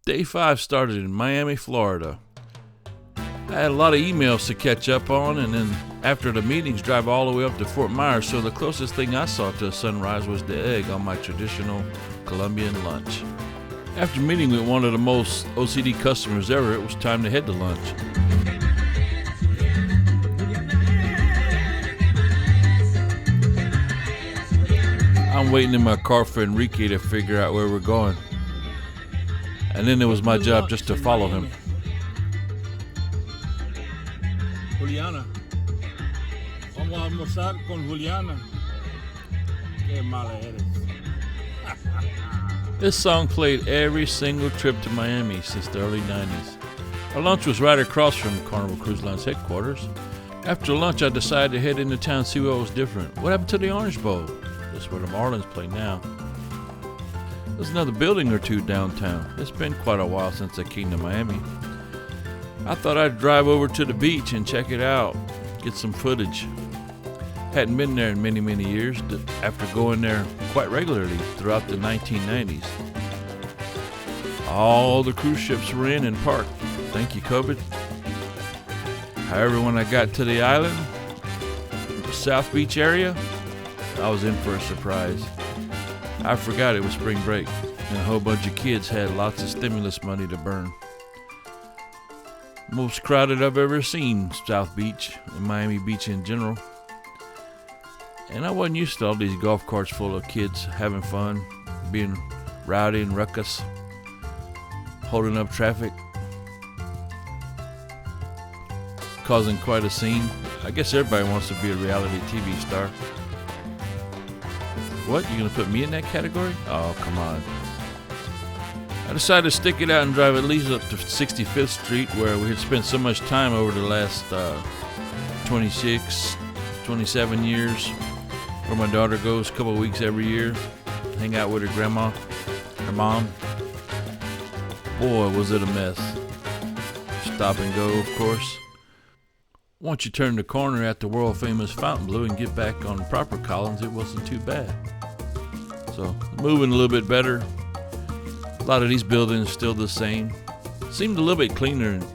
Day 5 started in Miami, Florida. I had a lot of emails to catch up on, and then after the meetings, drive all the way up to Fort Myers, so the closest thing I saw to a sunrise was the egg on my traditional Columbian lunch. After meeting with one of the most OCD customers ever, it was time to head to lunch. I'm waiting in my car for Enrique to figure out where we're going. And then it was my job just to follow him. Juliana. Vamos a almorzar con Juliana. Qué mala eres. This song played every single trip to Miami since the early 90s. Our lunch was right across from Carnival Cruise Line's headquarters. After lunch, I decided to head into town and see what was different. What happened to the Orange Bowl? That's where the Marlins play now. There's another building or two downtown. It's been quite a while since I came to Miami. I thought I'd drive over to the beach and check it out, get some footage. Hadn't been there in many, many years after going there quite regularly throughout the 1990s. All the cruise ships were in and parked. Thank you, COVID. However, when I got to the island, the South Beach area, I was in for a surprise. I forgot it was spring break, and a whole bunch of kids had lots of stimulus money to burn. Most crowded I've ever seen South Beach and Miami Beach in general. And I wasn't used to all these golf carts full of kids having fun, being rowdy and ruckus, holding up traffic, causing quite a scene. I guess everybody wants to be a reality TV star. What? You gonna put me in that category? Oh, come on. I decided to stick it out and drive at least up to 65th Street, where we had spent so much time over the last 26, 27 years, where my daughter goes a couple of weeks every year, hang out with her grandma, her mom. Boy, was it a mess. Stop and go, of course. Once you turn the corner at the world famous Fontainebleau and get back on proper Collins, it wasn't too bad. So, moving a little bit better. A lot of these buildings still the same. Seemed a little bit cleaner and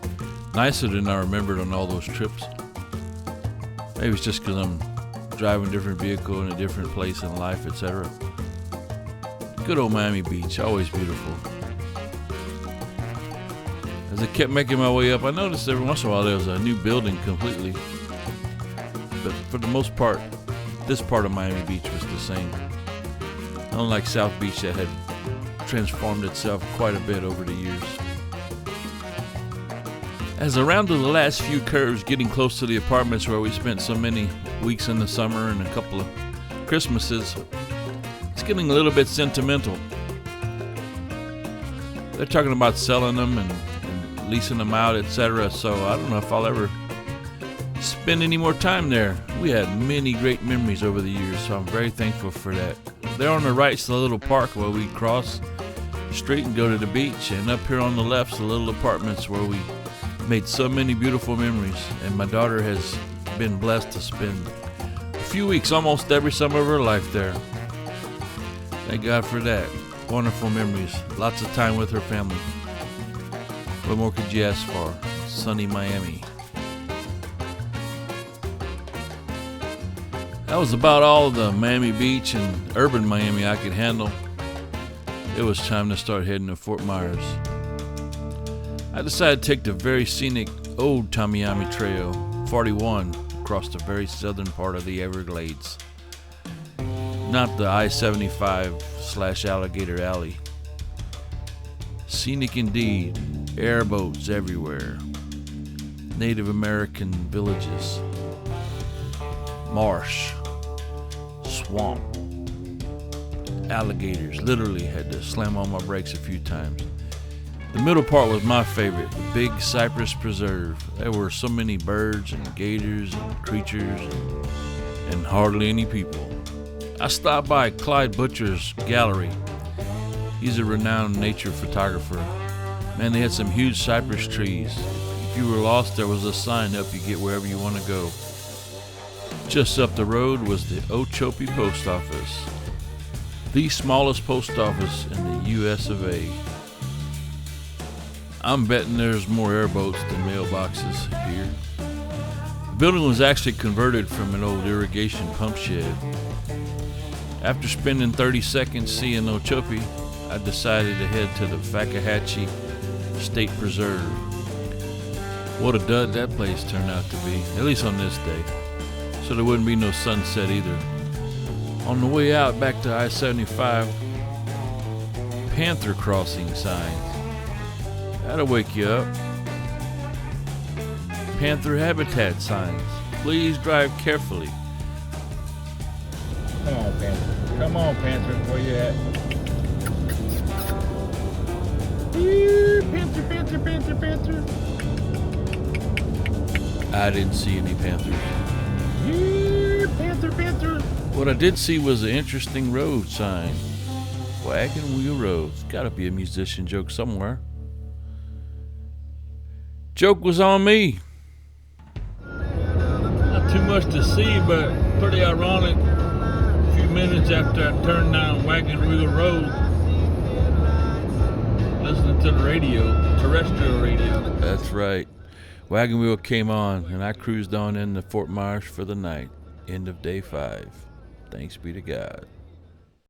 nicer than I remembered on all those trips. Maybe it's just because I'm driving a different vehicle in a different place in life, etc. Good old Miami Beach, always beautiful. As I kept making my way up, I noticed every once in a while there was a new building completely. But for the most part, this part of Miami Beach was the same. Unlike South Beach that had transformed itself quite a bit over the years. As I rounded the last few curves, getting close to the apartments where we spent so many weeks in the summer and a couple of Christmases, it's getting a little bit sentimental. They're talking about selling them and leasing them out, etc. So I don't know if I'll ever spend any more time there. We had many great memories over the years, so I'm very thankful for that. There on the right's the little park where we cross the street and go to the beach, and up here on the left's the little apartments where we made so many beautiful memories, and my daughter has been blessed to spend a few weeks almost every summer of her life there. Thank God for that. Wonderful memories, lots of time with her family. What more could you ask for? Sunny Miami. That was about all the Miami Beach and urban Miami I could handle. It was time to start heading to Fort Myers. I decided to take the very scenic old Tamiami Trail, 41, across the very southern part of the Everglades. Not the I-75/Alligator Alley. Scenic indeed, airboats everywhere, Native American villages, marsh, swamp, alligators. Literally had to slam on my brakes a few times. The middle part was my favorite, the big cypress preserve. There were so many birds and gators and creatures and hardly any people. I stopped by Clyde Butcher's gallery. He's a renowned nature photographer. Man, they had some huge cypress trees. If you were lost, there was a sign to help you get wherever you want to go. Just up the road was the Okeechobee Post Office, the smallest post office in the U.S. of A. I'm betting there's more airboats than mailboxes here. The building was actually converted from an old irrigation pump shed. After spending 30 seconds seeing Ochopi, I decided to head to the Fakahatchee State Preserve. What a dud that place turned out to be, at least on this day. So there wouldn't be no sunset either. On the way out back to I-75, Panther crossing signs. That'll wake you up. Panther habitat signs. Please drive carefully. Come on, Panther. Come on, Panther. Where you at? Panther, Panther, Panther, Panther. I didn't see any panthers. Panther, Panther. What I did see was an interesting road sign. Wagon Wheel Road. It's gotta be a musician joke somewhere. Joke was on me. Not too much to see, but pretty ironic. A few minutes after I turned down Wagon Wheel Road, listening to the radio, terrestrial radio. That's right. Wagon Wheel came on, and I cruised on into Fort Myers for the night. End of day 5. Thanks be to God.